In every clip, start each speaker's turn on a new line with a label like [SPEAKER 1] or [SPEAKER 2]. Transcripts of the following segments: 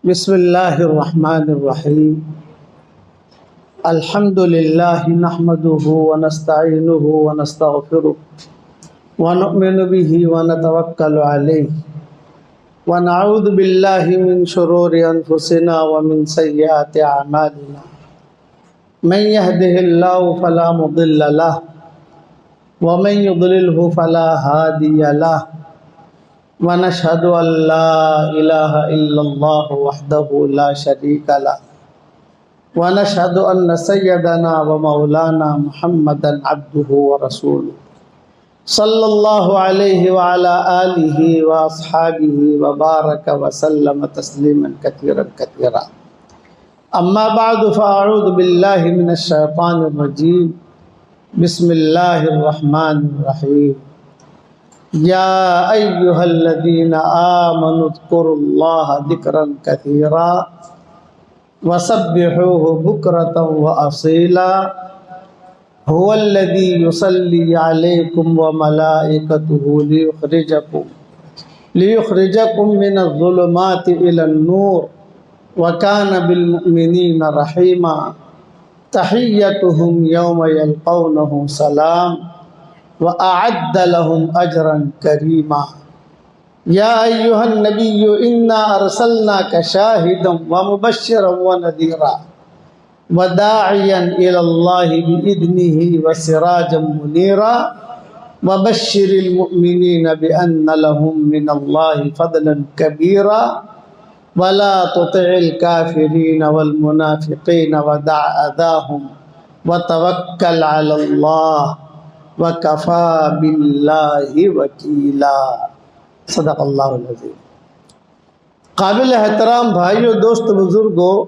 [SPEAKER 1] बिस्मिल्लाहिर्रहमानिर्रहीम। अल्हम्दुलिल्लाहि नहमदुहु व नस्तईनुहु व नस्तगफिरुहु व नु'मिनु बिही व नतवक्कलु अलैहि व नऊज़ु बिल्लाहि मिन शुरूरि अनफुसिना व मिन सय्यिआति अमालिना। मन यहदिहिल्लाहु फला मुदिल्ल लहु व मन युद्लिलहु फला हादिय लहु व नशहदु अल्ला इलाहा इल्लल्लाहु वहदहु ला शरीका लहु व नशहदु अन्न सय्यदना व मौलाना मुहम्मदन अब्दुहु व रसूलुहु सल्लल्लाहु अलैहि व अला आलिहि व अस्हाबिहि व बारक व सल्लम तस्लीमन कसीरन कसीरा। अम्मा बअदु फ़अऊज़ु बिल्लाहि मिनश शैतानिर रजीम। बिस्मिल्लाहिर रहमानिर रहीम। या अय्युहल्लज़ीना आमनु ज़्कुरुल्लाह ज़िक्रन कसीरा वसब्बिहूहु बुक्रतन व असीला। हुवल्लज़ी युसल्ली अलैकुम व मलाइकतुहु लियुखरिजकुम मिनज़्ज़ुलुमाति इलन-नूर व काना बिल-मुअ्मिनीना रहीमा। तहिय्यतुहुम यौम यल्क़ौनहु सलाम व अअद्द लहुम अजरन करीमा। या अय्युहन नबिय्यु इन्ना अरसलनाका शाहिदन व मुबश्शिरन व नज़ीरा व दाइयन इलल्लाहि बिइज़्निहि व सिराजन मुनीरा व बश्शिरिल मुअ्मिनीना बिअन्ना लहुम मिनल्लाहि फ़ज़लन कबीरा व ला तुतिइल काफ़िरीना वल मुनाफ़िक़ीना व दअ अज़ाहुम व तवक्कल अलल्लाह व कफ़ा बिल्लाहि वकीला। सदक़ल्लाहुल अज़ीम। काबिल एहतराम भाइयों, दोस्त, बुज़ुर्गों,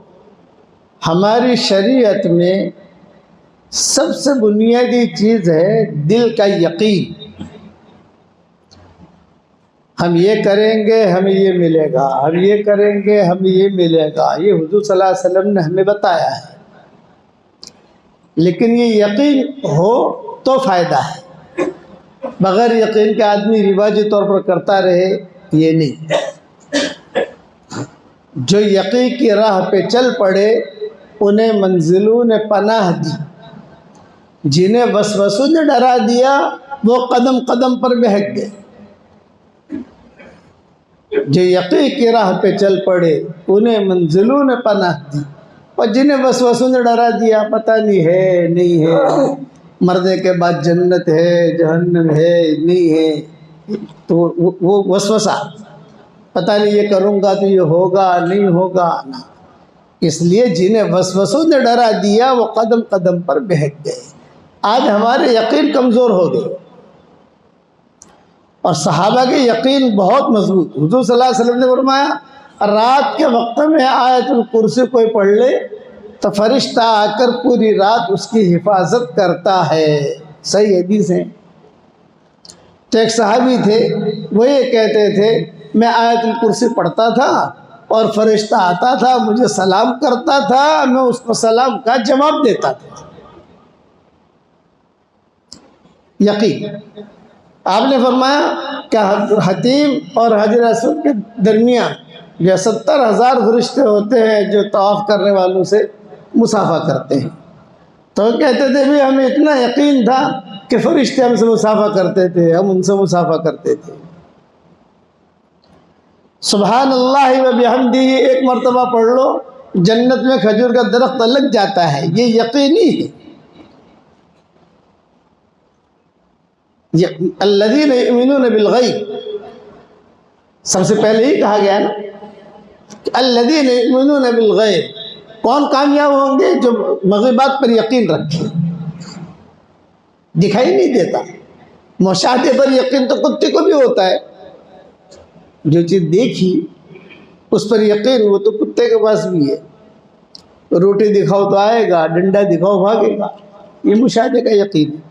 [SPEAKER 1] हमारी शरीयत में सबसे बुनियादी चीज़ है दिल का यकीन। हम ये करेंगे हमें ये मिलेगा, हम ये करेंगे हमें ये मिलेगा, ये हुज़ूर सल्लल्लाहु अलैहि वसल्लम ने हमें बताया है। लेकिन ये यकीन हो तो फ़ायदा है, बग़ैर यकीन के आदमी रिवाजी तौर पर करता रहे ये नहीं। जो यकीन की राह पे चल पड़े उन्हें मंजिलों ने पनाह दी, जिन्हें वसवसों ने डरा दिया वो कदम कदम पर बहक गए। जो यकीन की राह पे चल पड़े उन्हें मंजिलों ने पनाह दी, और जिन्हें वसवसों ने डरा दिया पता नहीं है नहीं है, मरने के बाद जन्नत है जहन्नम है नहीं है, तो वो वसवसा पता नहीं ये करूँगा तो ये होगा नहीं होगा ना। इसलिए जिन्हें वसवसों ने डरा दिया वो कदम कदम पर बहक गए। आज हमारे यकीन कमज़ोर हो गए और सहाबा के यकीन बहुत मजबूत। हुज़ूर सल्लल्लाहु अलैहि वसल्लम ने फरमाया रात के वक्त में आयतुल कुर्सी कोई पढ़ ले तो फरिश्ता आकर पूरी रात उसकी हिफाजत करता है। सही हदीस है। तो एक सहाबी थे, वो ये कहते थे मैं आयतुल कुर्सी पढ़ता था और फरिश्ता आता था मुझे सलाम करता था, मैं उसको सलाम का जवाब देता था। यकीन। आपने फरमाया क्या हतीम और हजर असवद के दरमियान जो 70,000 फरिश्ते होते हैं जो तवाफ़ करने वालों से मुसाफा करते हैं। तो कहते थे भी हमें इतना यकीन था कि फरिश्ते हमसे मुसाफा करते थे, हम उनसे मुसाफा करते थे। सुभान अल्लाह व बिहम्दिही एक मरतबा पढ़ लो, जन्नत में खजूर का दरख्त लग जाता है। ये यकीनी है। अल्लज़ीना युमिनून बिल गैब, सबसे पहले ही कहा गया ना अल्लज़ीना युमिनून बिल गैब। कौन कामयाब होंगे? जो मग़िबात पर यकीन रखे। दिखाई नहीं देता, मुशाहदे पर यकीन तो कुत्ते को भी होता है। जो चीज़ देखी उस पर यकीन वो तो कुत्ते के पास भी है। रोटी दिखाओ तो आएगा, डंडा दिखाओ भागेगा। ये मुशाहदे का यकीन है।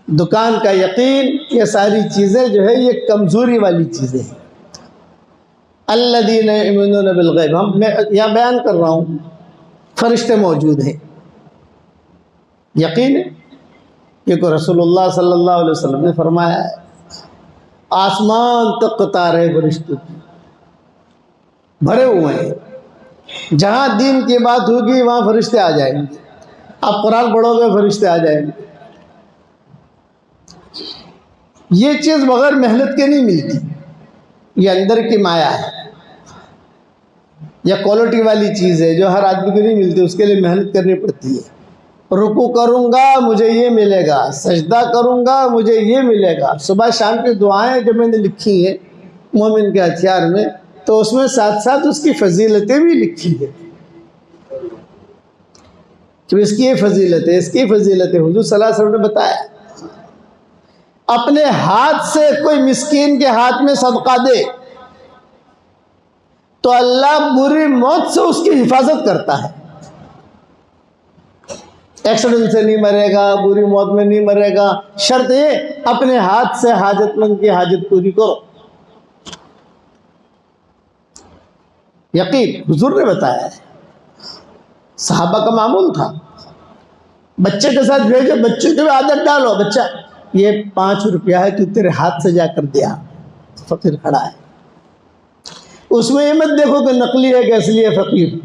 [SPEAKER 1] दुकान का यकीन, ये सारी चीज़ें जो है ये कमज़ोरी वाली चीज़ें हैं। अल्लज़ीना युमिनून बिल गैब, मैं यहाँ बयान कर रहा हूँ, फरिश्ते मौजूद हैं, यकीन है। ये को रसूलुल्लाह सल्लल्लाहु अलैहि वसल्लम ने फरमाया है आसमान तक कतार है फरिश्तों की। भरे हुए हैं। जहाँ दीन की बात होगी वहाँ फरिश्ते आ जाएंगे। आप कुरान पढ़ोगे फरिश्ते आ जाएंगे। ये चीज़ बगैर मेहनत के नहीं मिलती, ये अंदर की माया है, या क्वालिटी वाली चीज़ है जो हर आदमी को नहीं मिलती, उसके लिए मेहनत करनी पड़ती है। रुकू करूँगा मुझे ये मिलेगा, सजदा करूँगा मुझे ये मिलेगा। सुबह शाम की दुआएं जो मैंने लिखी हैं मोमिन के हथियार में, तो उसमें साथ साथ उसकी फजीलतें भी लिखी है कि इसकी ये फजीलत है, इसकी फजीलत है। हुजूर सल्लल्लाहु अलैहि वसल्लम ने बताया, अपने हाथ से कोई मिस्कीन के हाथ में सदका दे तो अल्लाह बुरी मौत से उसकी हिफाजत करता है। एक्सीडेंट से नहीं मरेगा, बुरी मौत में नहीं मरेगा, शर्त ये अपने हाथ से हाजतमंद की हाजत पूरी करो। यकीन हुजूर ने बताया है, सहाबा का मामूल था। बच्चे के साथ भेजो, बच्चे की आदत डालो, बच्चा ये 5 रुपया है, तू तेरे हाथ से जाकर दिया। फकीर खड़ा है, उसमें ये मत देखो कि नकली है कि असली है फकीर,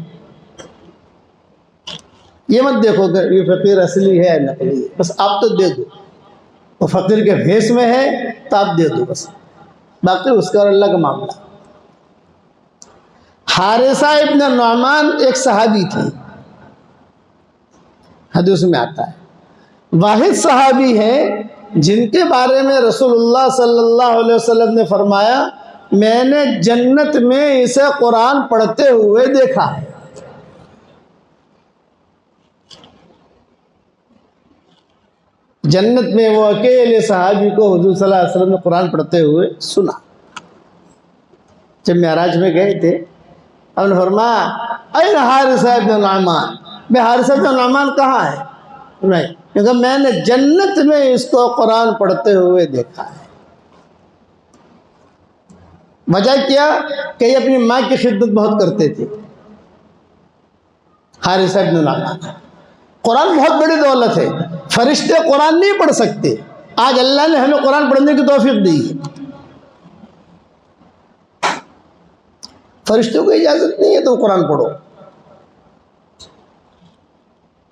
[SPEAKER 1] ये मत देखो कि ये फकीर असली है या नकली है, बस आप तो दे दो। वो फकीर के भेष में है तो आप दे दो बस, बाकी उसका और अल्लाह का मामला। हारिसा इब्न नुअमान एक सहाबी थे, हदीस में आता है, वाहिद सहाबी है जिनके बारे में रसूलुल्लाह सल्लल्लाहु अलैहि वसल्लम ने फरमाया, मैंने जन्नत में इसे कुरान पढ़ते हुए देखा है। जन्नत में वो अकेले सहाबी को हुजूर सल्लल्लाहु अलैहि वसल्लम ने कुरान पढ़ते हुए सुना। जब मेराज में गए थे, हमने फरमाया, अरे हारिसा इब्न नुअमान, बे हारिसा इब्न नुअमान कहाँ है? नहीं, क्योंकि मैंने जन्नत में इसको कुरान पढ़ते हुए देखा है। वजह क्या कि ये अपनी माँ की खिदमत बहुत करते थे। हारिसा इब्न नुअमान, कुरान बहुत बड़ी दौलत है, फरिश्ते कुरान नहीं पढ़ सकते। आज अल्लाह ने हमें कुरान पढ़ने की तौफीक दी है, फरिश्तों को इजाजत नहीं है तो कुरान पढ़ो।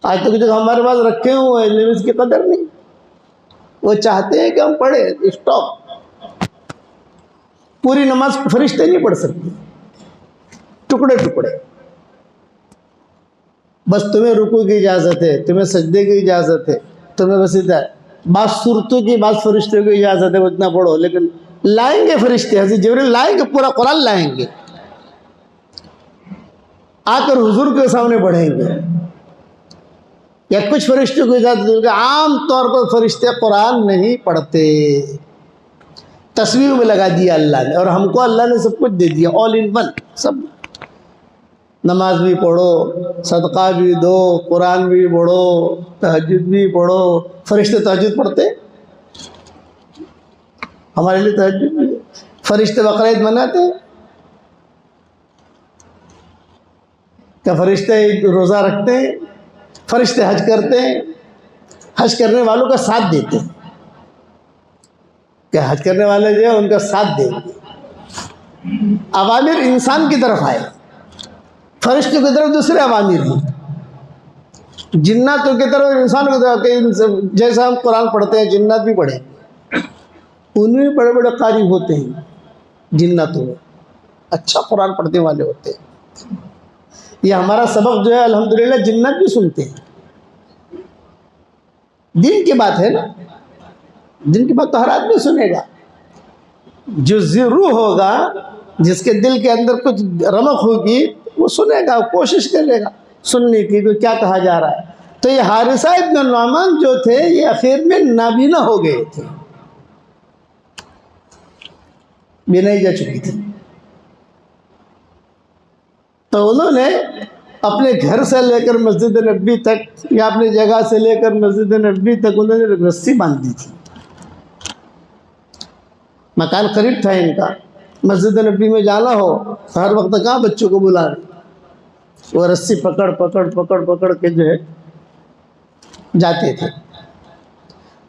[SPEAKER 1] आज तक जो हमारे पास रखे हुए हैं इसकी कदर नहीं, वो चाहते हैं कि हम पढ़े, स्टॉप। पूरी नमाज फरिश्ते नहीं पढ़ सकते, टुकड़े टुकड़े। बस तुम्हें रुकू की इजाज़त है, तुम्हें सजदे की इजाज़त है, तुम्हें बस इधर बात सूरतों की बात फरिश्ते की इजाज़त है, वो इतना पढ़ो। लेकिन लाएंगे फरिश्ते, हज़रत जिब्रील लाएंगे, पूरा कुरान लाएंगे, आकर हुजूर के सामने बढ़ेंगे। या कुछ फरिश्तों को इजाज़त होगी, आम तौर पर फरिश्ते कुरान नहीं पढ़ते। तस्वीर में लगा दिया अल्लाह ने, और हमको अल्लाह ने सब कुछ दे दिया, ऑल इन वन सब। नमाज भी पढ़ो, सदका भी दो, कुरान भी पढ़ो, तहज्जुद भी पढ़ो। फरिश्ते तहज्जुद पढ़ते, हमारे लिए तहज्जुद भी। फरिश्ते बकरा ईद मनाते, क्या फरिश्ते रोज़ा रखते हैं? फरिश्ते हज करते हैं, हज करने वालों का साथ देते हैं। क्या हज करने वाले जो है उनका साथ देंगे। अवामिर इंसान की तरफ आए, फरिश्तों की तरफ दूसरे अवामिर हैं। जिन्नातों की तरफ इंसानों की तरफ, जैसा हम कुरान पढ़ते हैं जिन्नात भी पढ़े, उनमें बड़े बड़े कारी होते हैं। जिन्नातों में अच्छा कुरान पढ़ने वाले होते हैं। ये हमारा सबक जो है अल्हम्दुलिल्लाह जिन्नात भी सुनते हैं। दिन की बात है ना, दिन की बात तो हर आदमी सुनेगा। जो ज़रूर होगा, जिसके दिल के अंदर कुछ रमक होगी, वो सुनेगा, कोशिश करेगा सुनने की कि क्या कहा जा रहा है। तो ये हारिसा इब्न नुअमान जो थे, ये आखिर में नाबीना हो गए थे, बीनाई जा चुकी थी। तो उन्होंने अपने घर से लेकर मस्जिद नबी तक, या अपनी जगह से लेकर मस्जिद नबी तक उन्होंने रस्सी बांध दी थी। मकान करीब था इनका, मस्जिद नबी में जाना हो तो हर वक्त कहाँ बच्चों को बुला रहे, वो रस्सी पकड़ पकड़ पकड़ पकड़ के जो है जाते थे,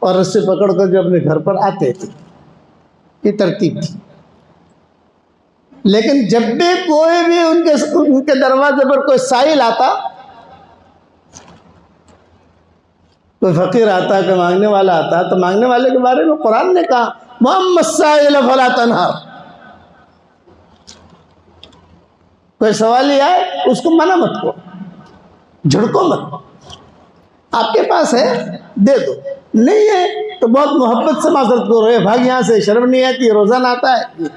[SPEAKER 1] और रस्सी पकड़ कर जो अपने घर पर आते थे। ये तरतीब थी। लेकिन जब भी कोई भी उनके दरवाजे पर कोई साइल आता, कोई फकीर आता, कोई मांगने वाला आता, तो मांगने वाले के बारे में कुरान ने कहा मोहम्मद साइल फला तनहर, कोई सवाल ही आए उसको मना मत करो, झुड़को मत। आपके पास है दे दो, नहीं है तो बहुत मोहब्बत से माजरत करो, ये भाग यहाँ से, शर्म नहीं आती, रोजाना आता है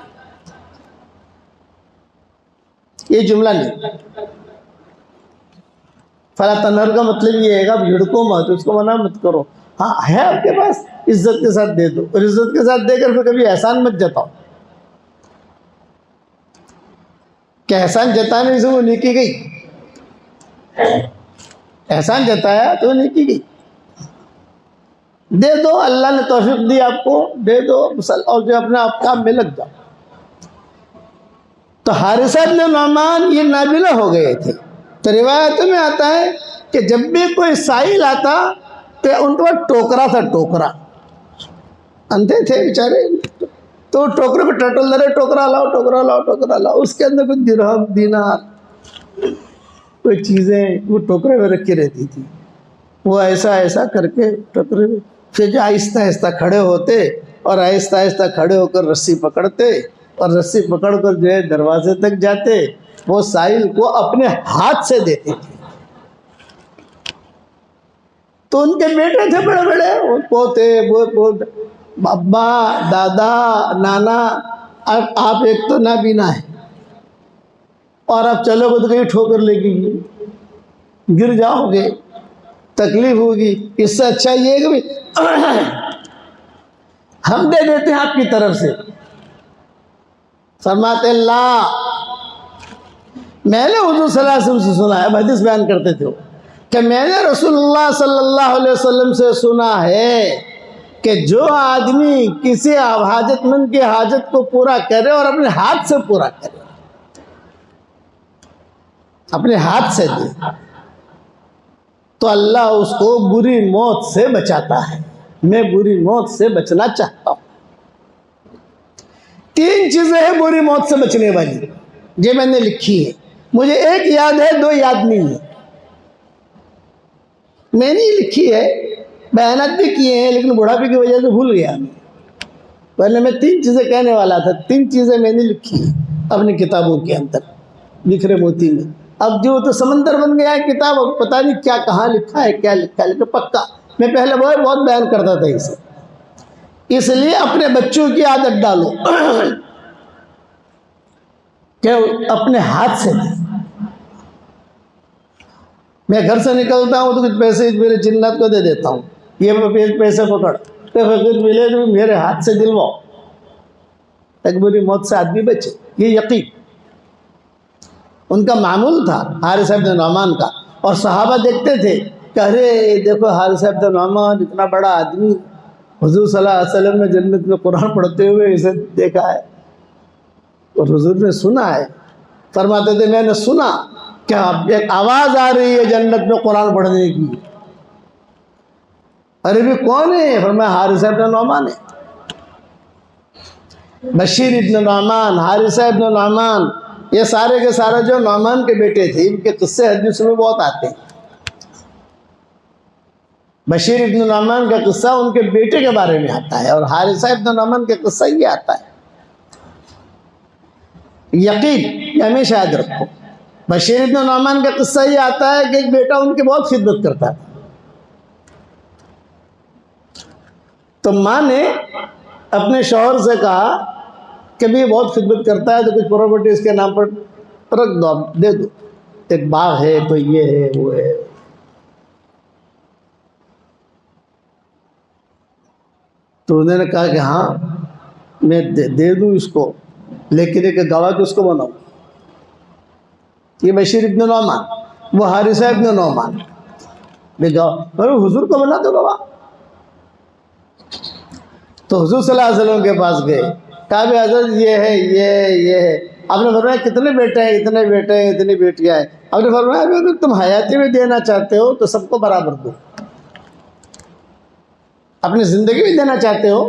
[SPEAKER 1] ये जुमला नहीं। फला तनहर का मतलब ये है आप झुड़को मत, उसको मना मत करो। हाँ है आपके पास, इज्जत के साथ दे दो, और इज्जत के साथ देकर फिर कभी एहसान मत जताओ। क्या एहसान जताने से वो नेकी गई? एहसान जताया तो नेकी गई। दे दो, अल्लाह ने तौफीक दी आपको, दे दो, और जो अपने आप काम में लग जाओ। तो हारिसा इब्न नुअमान ये नाबिला हो गए थे। तो रिवायतों में आता है कि जब भी कोई साइल आता तो उनके पास टोकरा था, टोकरा, अंधे थे बेचारे, तो टोकरे पे टटोल रहे, टोकरा लाओ, टोकरा लाओ, टोकरा लाओ, उसके अंदर कुछ दिरहम, दीनार, कोई चीज़ें वो टोकरे में रखी रहती थी। वो ऐसा ऐसा करके टोकरे में, फिर जो आहिस्ता आहिस्ता खड़े होते और आहिस्ता आहिस्ता खड़े होकर रस्सी पकड़ते, और रस्सी पकड़कर जो है दरवाजे तक जाते, वो साहिल को अपने हाथ से देते थे। तो उनके बेटे थे बड़े बड़े, वो पोते, वो पोते, अब्बा, दादा, नाना, अब आप एक तो ना बीना है, और आप चलोगे तो कहीं ठोकर लगेगी, गिर जाओगे, तकलीफ होगी। इससे अच्छा ये है कि हम दे देते हैं आपकी तरफ से। फरमाते ला, मैंने हुजूर सल्लल्लाहु अलैहि वसल्लम से सुना है, हदीस बयान करते थे कि मैंने रसूलुल्लाह सल्लल्लाहु अलैहि वसल्लम से सुना है कि जो आदमी किसी हाजतमंद की हाजत को पूरा करे और अपने हाथ से पूरा करे, अपने हाथ से दे, तो अल्लाह उसको बुरी मौत से बचाता है। मैं बुरी मौत से बचना चाहता हूँ। 3 चीज़ें हैं बुरी मौत से बचने वाली, ये मैंने लिखी है। मुझे एक याद है, 2 याद नहीं है। मैंने लिखी है, बयानात भी किए हैं, लेकिन बुढ़ापे की वजह से भूल गया। पहले मैं 3 चीज़ें कहने वाला था, 3 चीज़ें मैंने लिखी है अपनी किताबों के अंदर, बिखरे मोती में। अब जो तो समंदर बन गया है किताब, अब पता नहीं क्या कहाँ लिखा है, क्या लिखा है, लेकिन पक्का मैं पहले बहुत बयान करता था इसे। इसलिए अपने बच्चों की आदत डालो कि अपने हाथ से दे। मैं घर से निकलता हूँ तो कुछ पैसे मेरे जिन्नत को दे देता हूँ, ये पैसे पकड़, तो फिर मिले तो मेरे हाथ से दिलवाओ, ताकि बुरी मौत से आदमी बचे। ये यकीन उनका मामूल था हारिसा इब्न नुअमान का। और सहाबा देखते थे कि अरे देखो हारिसा इब्न नुअमान इतना बड़ा आदमी, हुजूर सल्लल्लाहु अलैहि वसल्लम ने जन्नत में कुरान पढ़ते हुए इसे देखा है, और हुजूर ने सुना है। फरमाते थे मैंने सुना क्या एक आवाज़ आ रही है जन्नत में कुरान पढ़ने की। अरे भी कौन है? फरमाया हारिसा इब्न नुअमान है। बशीर इब्न नुअमान, हारिसा इब्न नुअमान, ये सारे के सारे जो नुअमान के बेटे थे, इनके किस्से हदीस में बहुत आते हैं। बशीर इब्न नुअमान का किस्सा उनके बेटे के बारे में आता है, और हारिसा इब्न नुअमान का किस्सा ये आता है। यकीन हमेशा याद रखो, बशीर इब्न नुअमान का किस्सा ये आता है कि एक बेटा उनकी बहुत खिदमत करता था। तो माँ ने अपने शौहर से कहा कि भी बहुत खिदमत करता है, तो कुछ प्रॉपर्टी इसके नाम पर रख दो, आप दे दो, एक बाग है, तो ये है, वो है। तो उन्होंने कहा कि हाँ मैं दे दूँ इसको, लेकिन एक गवाह किसको बनाऊँ? ये बशीर इब्न नुअमान, वो हारिसा इब्न नुअमान, गवाह हुजूर को बना दो गवाह। तो हुजूर सल्लल्लाहु अलैहि वसल्लम के पास गए, कहा भी हज़रत ये है, ये है। आपने फरमाया कितने बेटे हैं? इतने बेटे हैं, इतनी बेटियां हैं। आपने फरमाया अगर तुम हयाती में देना चाहते हो तो सबको बराबर दो, अपनी ज़िंदगी भी देना चाहते हो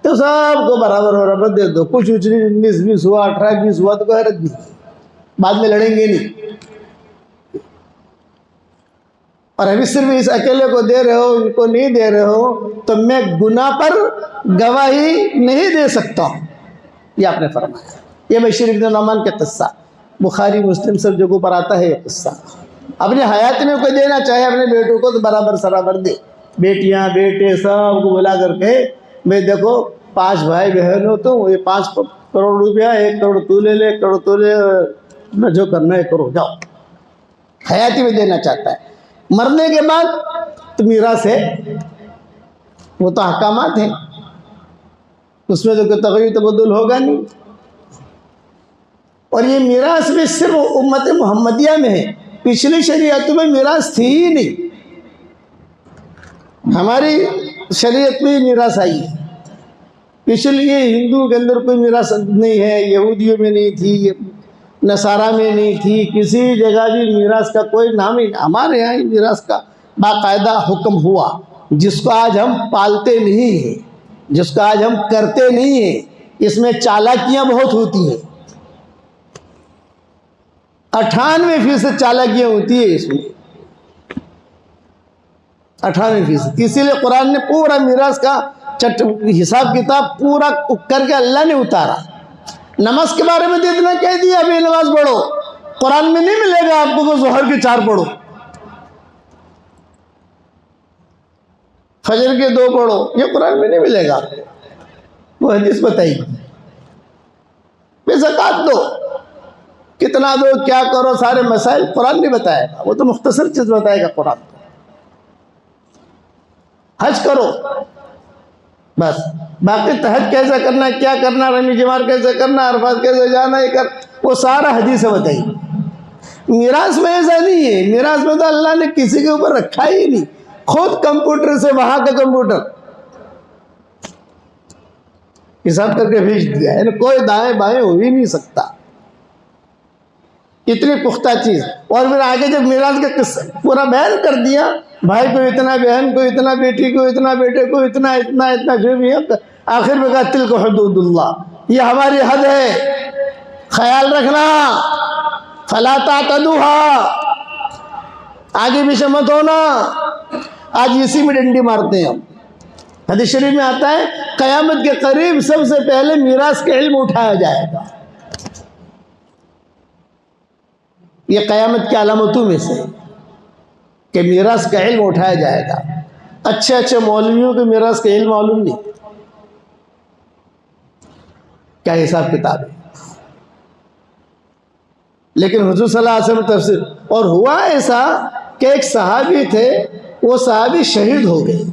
[SPEAKER 1] तो सबको बराबर बराबर दे दो, कुछ 19-20 हुआ, 18-20 हुआ तो कोई हरज नहीं, बाद में लड़ेंगे नहीं। और अभी सिर्फ इस अकेले को दे रहे हो, उनको नहीं दे रहे हो, तो मैं गुनाह पर गवाही नहीं दे सकता हूँ, ये आपने फरमाया। ये बशीर इब्न नौमान का किस्सा बुखारी मुस्लिम सब जगहों पर आता है। ये किस्सा अपने हयात में कोई देना चाहे अपने बेटों को तो बराबर सराबर दे, बेटियां बेटे सबको बुला करके, भाई देखो 5 भाई बहन हो तो ये 5 करोड़ रुपया, 1 करोड़ तू ले ले, 1 करोड़ तू ले, मैं जो करना है करो, जाओ। हयाती में देना चाहता है। मरने के बाद तो मीरास है, वो तो अहकामात हैं, उसमें तो कोई तग़य्युर तबद्दुल होगा नहीं। और ये मीरास में सिर्फ उम्मत मोहम्मदिया में है, पिछली शरीयतों में मीरास थी ही नहीं। हमारी शरीयत में मीरास आई है, इसलिए हिंदू के अंदर कोई मीरास नहीं है, यहूदियों में नहीं थी, नसारा में नहीं थी, किसी जगह भी मीरास का कोई नाम ही। हमारे यहाँ ही मीरास का बाकायदा हुक्म हुआ, जिसको आज हम पालते नहीं हैं, जिसको आज हम करते नहीं हैं। इसमें चालाकियाँ बहुत होती हैं, 98% चालाकियाँ होती है इसमें, 98%। इसीलिए कुरान ने पूरा मीरास का हिसाब किताब पूरा करके अल्लाह ने उतारा। नमाज के बारे में तो इतना कह दिया, अभी नमाज पढ़ो, कुरान में नहीं मिलेगा आपको तो ज़ोहर के 4 पढ़ो, फजर के 2 पढ़ो, ये कुरान में नहीं मिलेगा। वो हदीस बताइए। ज़कात दो, कितना दो, क्या करो, सारे मसाइल कुरान नहीं बताएगा, वो तो मुख्तसर चीज़ बताएगा कुरान। हज करो बस, बाकी हज कैसे करना, क्या करना, रमी जमार कैसे करना, अरफात कैसे जाना, ये कर, वो सारा हदीस है बताइए। मीरास में ऐसा नहीं है, मीरास में तो अल्लाह ने किसी के ऊपर रखा ही नहीं, खुद कंप्यूटर से, वहां का कंप्यूटर हिसाब करके भेज दिया है, कोई दाएं बाएं हो ही नहीं सकता, इतनी पुख्ता चीज। और फिर आगे जब मीरास का किस्सा पूरा बयान कर दिया, भाई को इतना, बहन को इतना, बेटी को इतना, बेटे को इतना, इतना इतना जो भी है, आखिर में कहा तिल को हुदूदुल्लाह, ये हमारी हद है, ख्याल रखना, फला तातदूहा, आगे पीछे मत होना। आज इसी में डंडी मारते हैं हम। हदीस शरीफ में आता है क़यामत के करीब सबसे पहले मीरास के इल्म उठाया जाएगा, ये क़यामत की अलामतों में से कि मीरास का इल्म उठाया जाएगा। अच्छे अच्छे मौलवियों के मीरास का इल्म मालूम नहीं, क्या हिसाब किताब है, लेकिन हुजूर सल्लल्लाहु अलैहि वसल्लम तफसीर। और हुआ ऐसा कि एक सहाबी थे, वो सहाबी शहीद हो गए,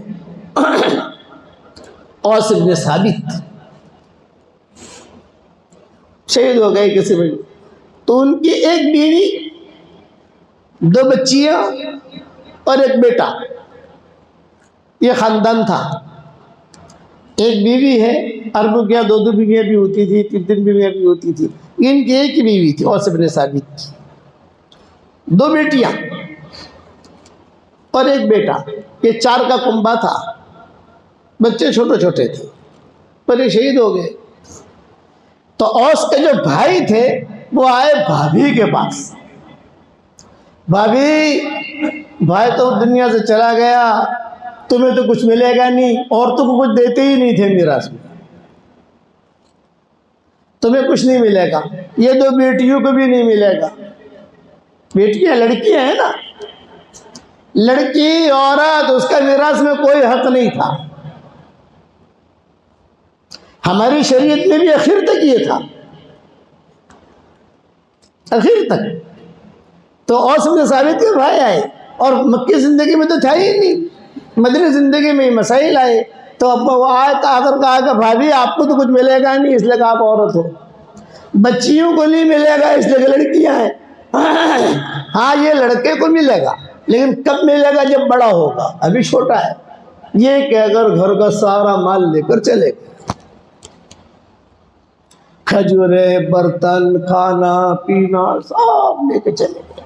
[SPEAKER 1] औस इब्न साबित शहीद हो गए किसी में। तो उनकी एक बीवी, 2 बच्चियां और एक बेटा, ये खानदान था। एक बीवी है, अरबों के यहाँ 2-2 बीवियाँ भी होती थी, 3-3 बीवियाँ भी होती थी, इनकी एक ही बीवी थी औस इब्न साबित की। 2 बेटियां और एक बेटा, ये 4 का कुंबा था, बच्चे छोटे छोटे थे, पर ये शहीद हो गए। तो औस के जो भाई थे वो आए भाभी के पास, भाभी भाई तो दुनिया से चला गया, तुम्हें तो कुछ मिलेगा नहीं, औरतों को कुछ देते ही नहीं थे मीरास में, तुम्हें कुछ नहीं मिलेगा, ये 2 बेटियों को भी नहीं मिलेगा। बेटियां लड़कियां हैं ना, लड़की औरत, उसका मीरास में कोई हक नहीं था। हमारी शरीयत में भी आखिर तक ये था, आखिर तक। तो औस इब्न साबित के भाई आए, और मक्की ज़िंदगी में तो था ही नहीं, मदनी ज़िंदगी में मसाइल आए। तो अब वो आए, आकर कहा कि भाभी आपको तो कुछ मिलेगा नहीं, इसलिए आप औरत हो, बच्चियों को नहीं मिलेगा इसलिए लड़कियां हैं। हाँ ये लड़के को मिलेगा, लेकिन कब मिलेगा, जब बड़ा होगा, अभी छोटा है। ये कहकर घर का सारा माल लेकर चले गए, खजूरे, बर्तन, खाना पीना सब लेके चले गए।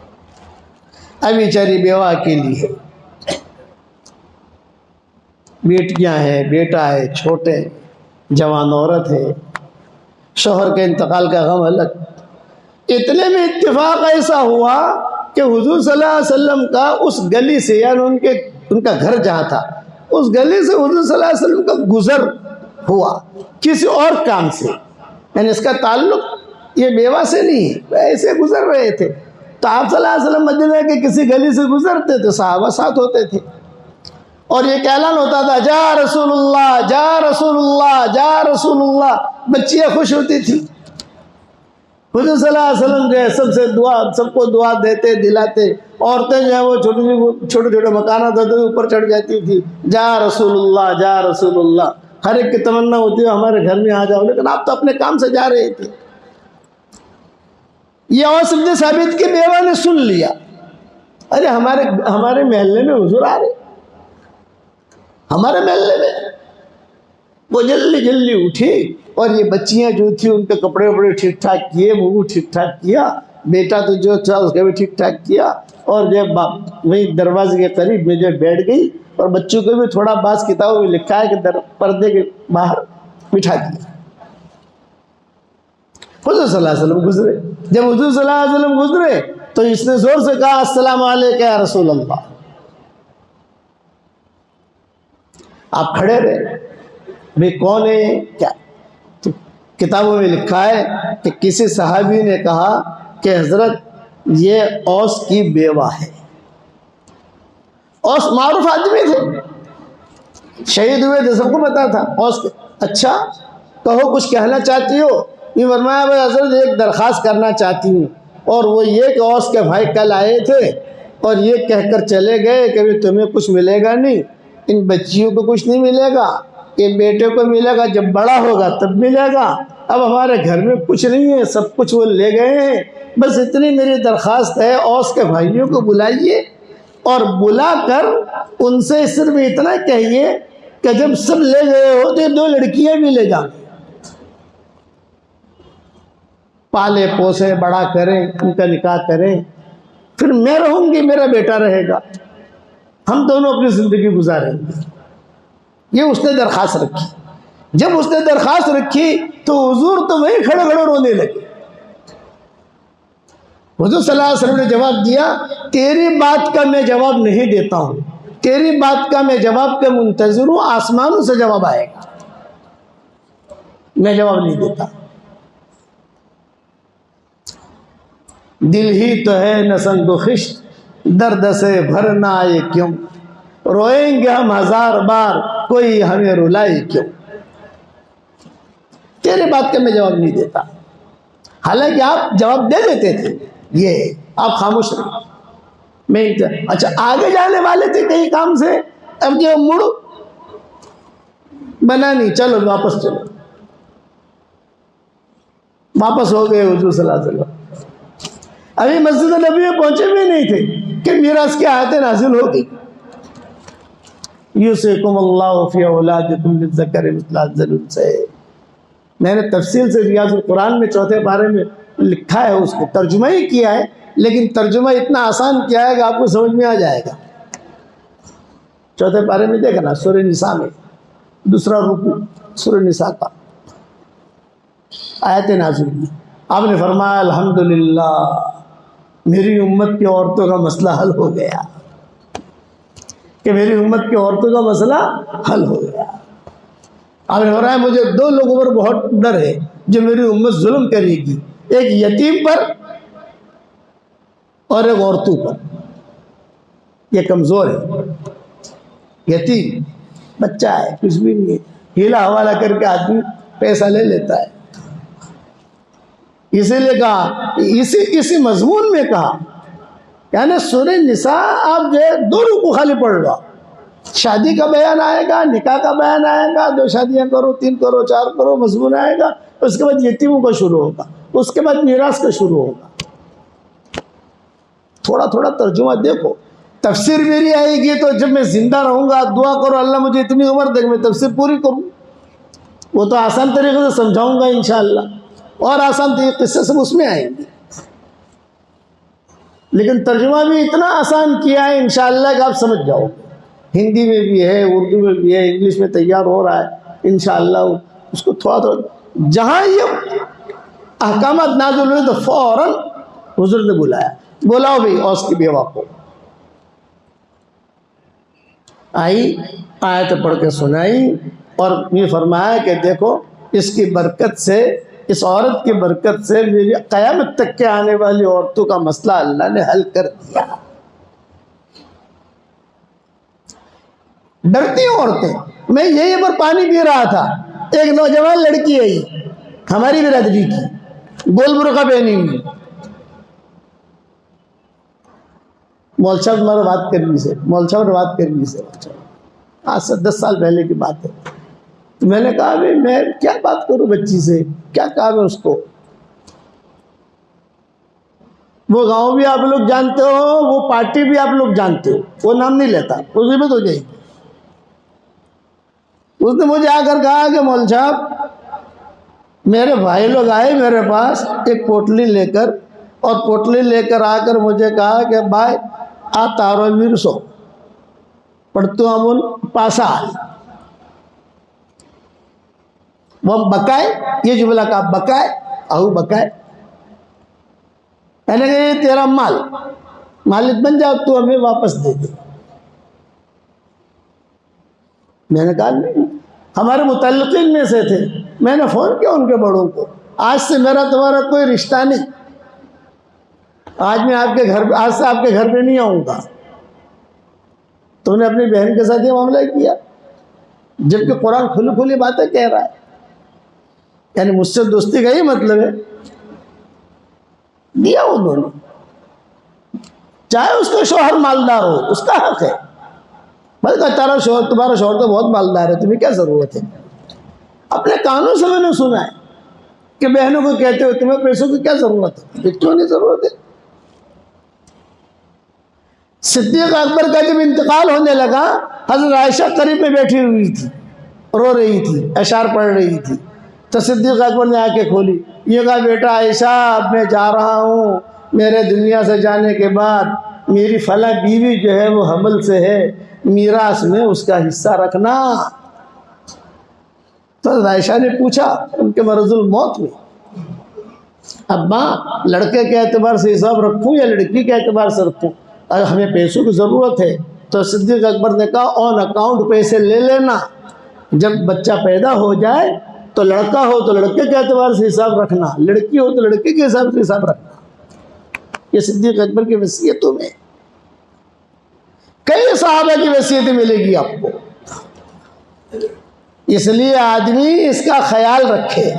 [SPEAKER 1] अब बेचारी बेवा के लिए बेटियां हैं, बेटा है, छोटे हैं, जवान औरत है, शोहर के इंतकाल का गम अलग। इतने में इत्तेफाक ऐसा हुआ कि हुजूर सल्लल्लाहु अलैहि वसल्लम का उस गली से, यानी उनका घर जहाँ था, उस गली से हुजूर सल्लल्लाहु अलैहि वसल्लम का गुजर हुआ किसी और काम से, यानी इसका ताल्लुक ये बेवा से नहीं है, ऐसे गुजर रहे थे। तो आप सल्लल्लाहु अलैहि वसल्लम मदीना के किसी गली से गुजरते तो सहाबा साथ होते थे और ये ऐलान होता था, जा रसूलुल्लाह, जा रसूलुल्लाह, जा रसूलुल्लाह। बच्चियाँ खुश होती थी। हुजूर सल्लल्लाहु अलैहि वसल्लम जो है सबसे दुआ, सबको दुआ देते दिलाते। औरतें जो है वो छोटे छोटे मकानात होते थे, ऊपर चढ़ जाती थी, जा रसूलुल्लाह, जा रसूलुल्लाह। हर एक की तमन्ना होती है हमारे घर में आ जाओ, लेकिन आप तो अपने काम से जा रहे थे। ये औस इब्न साबित की बेवा ने सुन लिया, अरे हमारे महल्ले में हुजूर आ रहे, हमारे महल्ले में। वो जल्दी जल्दी उठी और ये बच्चियां जो थी उनके कपड़े वपड़े ठीक ठाक किए, मुँह ठीक ठाक किया, बेटा तो जो था उसका भी ठीक ठाक किया, और जब वही दरवाजे के करीब में जो बैठ गई और बच्चों को भी थोड़ा बास किताबों में लिखा है कि पर्दे के बाहर बिठा दिया। हुजूर सल्लल्लाहु अलैहि वसल्लम गुजरे। जब हुजूर सल्लल्लाहु अलैहि वसल्लम गुजरे तो इसने जोर से कहा, अस्सलामु अलैका या रसूल अल्लाह। आप खड़े रहे, भाई कौन है क्या? तो किताबों में लिखा है कि किसी सहाबी ने कहा कि हजरत ये औस की बेवा है। औस मारूफ आदमी थे, शहीद हुए थे, सबको पता था औस के। अच्छा कहो, कुछ कहना चाहती हो? ये फरमाया, भाई हजरत एक दरख्वास्त करना चाहती हूँ, और वो ये कि औस के भाई कल आए थे और ये कहकर चले गए कि भाई तुम्हें कुछ मिलेगा नहीं, इन बच्चियों को कुछ नहीं मिलेगा, ये बेटे को मिलेगा, जब बड़ा होगा तब मिलेगा। अब हमारे घर में कुछ नहीं है, सब कुछ वो ले गए हैं। बस इतनी मेरी दरख्वास्त है, औस के भाइयों को बुलाइए और बुलाकर उनसे सिर्फ इतना कहिए कि जब सब ले गए हो तो 2 लड़कियां भी ले जाओ, पाले पोसे बड़ा करें, उनका निकाह करें, फिर मैं रहूंगी, मेरा बेटा रहेगा, हम दोनों अपनी जिंदगी गुजारेंगे। ये उसने दरख्वास्त रखी। जब उसने दरख्वास्त रखी तो हुजूर तो वहीं खड़े खड़े रोने लगे। हुजूर सल्लल्लाहु अलैहि वसल्लम ने जवाब दिया, तेरी बात का मैं जवाब नहीं देता हूं, तेरी बात का मैं जवाब के मुंतजिर हूं, आसमानों से जवाब आएगा, मैं जवाब नहीं देता। दिल ही तो है न संगुखिश्त, दर्द से भरना आए क्यों, रोएंगे हम 1000 बार, कोई हमें रुलाए क्यों। तेरे बात का मैं जवाब नहीं देता। हालांकि आप जवाब दे देते थे, ये आप खामोश रहे। मैं अच्छा आगे जाने वाले थे कहीं काम से, अब जो मुड़ बना नहीं, चलो वापस चलो, वापस हो गए हुजूर सल्लल्लाहु अलैहि वसल्लम। अभी मस्जिद नबी में पहुंचे भी नहीं थे कि मिरास की आयतें नाजिल होगी, यूसिकुमुल्लाहु फी औलादिकुम लिज़्ज़करि मिस्लु हज़्ज़िल उन्सयैन। मैंने तफसील से रियाजुल कुरान में 4थे पारे में लिखा है, उसको तर्जुमा ही किया है, लेकिन तर्जुमा इतना आसान किया है कि आपको समझ में आ जाएगा। 4थे पारे में देखना, सूरह निसा में 2रा रुकू सूरह निसा का आयत नाज़िल हुई। आपने फरमाया, अल्हम्दुलिल्लाह मेरी उम्मत की औरतों का मसला हल हो गया, कि मेरी उम्मत की औरतों का मसला हल हो गया। आपने फरमाया, मुझे 2 लोगों पर बहुत डर है जो मेरी उम्मत जुल्म करेगी, एक यतीम पर और एक औरतों पर। ये कमज़ोर है, यतीम बच्चा है, कुछ भी नहीं है, हीला हवाला करके आदमी पैसा ले लेता है। इसीलिए कहा, इसी मजमून में कहा, यानी सूरह निसा आप जो 2 रुकू खाली पढ़ लो, शादी का बयान आएगा, निकाह का बयान आएगा, 2 शादियां करो, 3 करो, 4 करो, मजमून आएगा, उसके बाद यतीमों का शुरू होगा, उसके बाद मीरास का शुरू होगा। थोड़ा थोड़ा तर्जुमा देखो। तफसीर मेरी आएगी तो जब मैं जिंदा रहूंगा, दुआ करो अल्लाह मुझे इतनी उम्र दे मैं तफसीर पूरी करूँ, वो तो आसान तरीके से समझाऊंगा इंशाअल्लाह, और आसान तरीके से सब उसमें आएंगे। लेकिन तर्जुमा भी इतना आसान किया है इंशाअल्लाह कि आप समझ जाओगे। हिंदी में भी है, उर्दू में भी है, इंग्लिश में तैयार हो रहा है इंशाअल्लाह, उसको थोड़ा थोड़ा, जहाँ ये अहकामात नाज़िल हुए तो फौरन हुजूर ने बुलाया, बुलाओ भाई औस की बेवा को। आई, आयत पढ़ के सुनाई और ये फरमाया कि देखो इसकी बरकत से, इस औरत की बरकत से मेरी क़यामत तक के आने वाली औरतों का मसला अल्लाह ने हल कर दिया। डरती औरतें। मैं यहीं पर पानी पी रहा था, एक नौजवान लड़की आई हमारी बिरादरी की, गोल बुर्का पहनी हुई, मौलवी साहब हमारा बात करनी से, मौलवी साहब ने बात करनी से, आज से 10 साल पहले की बात है। तो मैंने कहा भाई मैं क्या बात करूं बच्ची से, क्या काम है उसको। वो गांव भी आप लोग जानते हो, वो पार्टी भी आप लोग जानते हो, वो नाम नहीं लेता, मुसीबत हो जाएगी। उसने मुझे आकर कहा कि मौलवी साहब मेरे भाई लोग आए मेरे पास एक पोटली लेकर, और पोटली लेकर आकर मुझे कहा कि भाई आ तारो वीरसो पढ़तो अमुन पासा वो बकाए, ये जुमला का बकाए आहू बकाए, मैंने कहा ये तेरा मालिक बन जाओ, तू हमें वापस दे दे। मैंने कहा नहीं, हमारे मुतल्लिकीन में से थे। मैंने फ़ोन किया उनके बड़ों को, आज से मेरा तुम्हारा कोई रिश्ता नहीं, आज मैं आपके घर, आज से आपके घर पे नहीं आऊँगा। तुमने अपनी बहन के साथ ये मामला किया, जबकि कुरान खुली खुली बातें कह रहा है, यानी मुझसे दोस्ती का ही मतलब है। दिया उन्होंने, चाहे उसका शौहर मालदार हो, उसका हक है। बल्कि तारा शौहर, तुम्हारा शौहर तो बहुत मालदार है, तुम्हें क्या ज़रूरत है। अपने कानों से मैंने सुना है कि बहनों को कहते हो तुम्हें पैसों की क्या ज़रूरत है, क्यों नहीं ज़रूरत है। सिद्दीक़ अकबर का जब इंतकाल होने लगा, हज़रत आयशा करीब में बैठी हुई थी, रो रही थी, अशार पढ़ रही थी। तो सिद्दीक़ अकबर ने आके खोली, ये कहा बेटा आयशा अब मैं जा रहा हूँ, मेरे दुनिया से जाने के बाद मेरी फला बीवी जो है वो हमल से है, मीरास में उसका हिस्सा रखना। तो आयशा ने पूछा उनके मरजुल मौत में, अब्बा लड़के के एतबार से हिसाब रखूँ या लड़की के एतबार से रखूँ, अगर हमें पैसों की ज़रूरत है। तो सिद्दीक़ अकबर ने कहा ऑन अकाउंट पैसे ले लेना, जब बच्चा पैदा हो जाए तो लड़का हो तो लड़के के एतबार से हिसाब रखना, लड़की हो तो लड़के के हिसाब से हिसाब रखना। ये सिद्दीक़ अकबर की वसीयतों में कई सहाबा की वसीयतें मिलेगी आपको, इसलिए आदमी इसका ख्याल रखे।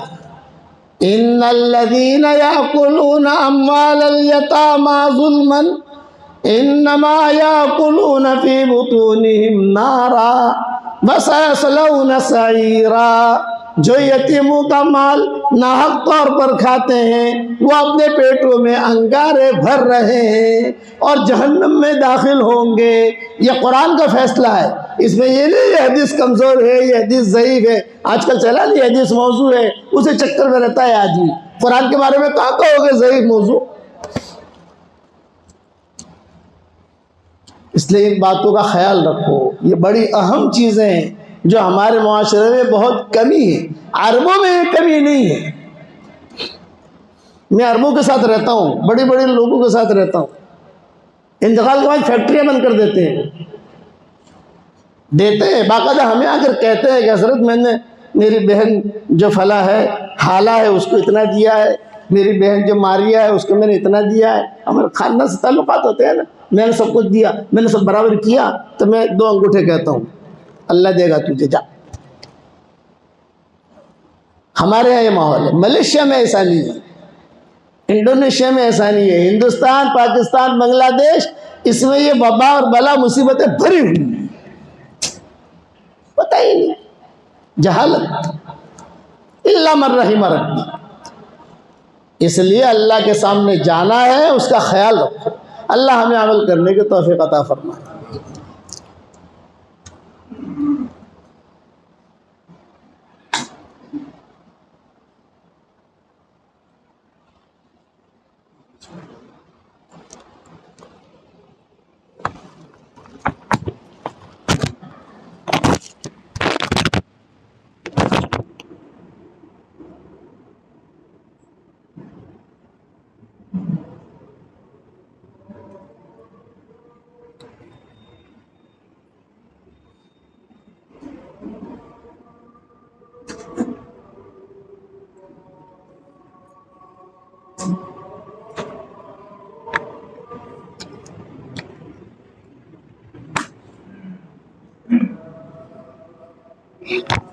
[SPEAKER 1] इन्नल्लज़ीना याकुलूना अम्वालल यतामा ज़ुल्मन इन्नमा याकुलूना फी बुतूनिहिम नारा वसयस्लौना सईरा। जो यतीमों का माल नाहक तौर पर खाते हैं वो अपने पेटों में अंगारे भर रहे हैं और जहन्नम में दाखिल होंगे। ये कुरान का फैसला है, इसमें ये नहीं ये हदीस कमज़ोर है, ये हदीस ज़ईफ़ है। आजकल चला नहीं हदीस मौजू है, उसे चक्कर में रहता है आदमी। कुरान के बारे में कहाँ कहोगे ज़ईफ़ मौजू। इसलिए इन बातों का ख्याल रखो, ये बड़ी अहम चीज़ें हैं जो हमारे माशरे में बहुत कमी है। अरबों में ये कमी नहीं है। मैं अरबों के साथ रहता हूँ, बड़े बड़े लोगों के साथ रहता हूँ, इंतकाल के बाद फैक्ट्रियाँ बंद कर देते हैं, बाकायदा हमें आकर कहते हैं कि हज़रत मैंने मेरी बहन जो फला है हाला है उसको इतना दिया है, मेरी बहन जो मारिया है उसको मैंने इतना दिया है। हमारे खानदान से ताल्लुकात होते हैं ना, मैंने सब कुछ दिया, मैंने सब बराबर किया, तो मैं 2 अंगूठे कहता हूँ अल्लाह देगा तुझे, जा। हमारे यहाँ ये माहौल है। मलेशिया में ऐसा नहीं है, इंडोनेशिया में ऐसा नहीं है, हिंदुस्तान, पाकिस्तान, बांग्लादेश, इसमें ये वबा और बला मुसीबतें भरी हुई हैं, पता ही नहीं, जहालत इल्ला मन रहीम रब्बी। इसलिए अल्लाह के सामने जाना है, उसका ख्याल रखो। अल्लाह हमें अमल करने की तौफीक अता फरमाए।
[SPEAKER 2] है।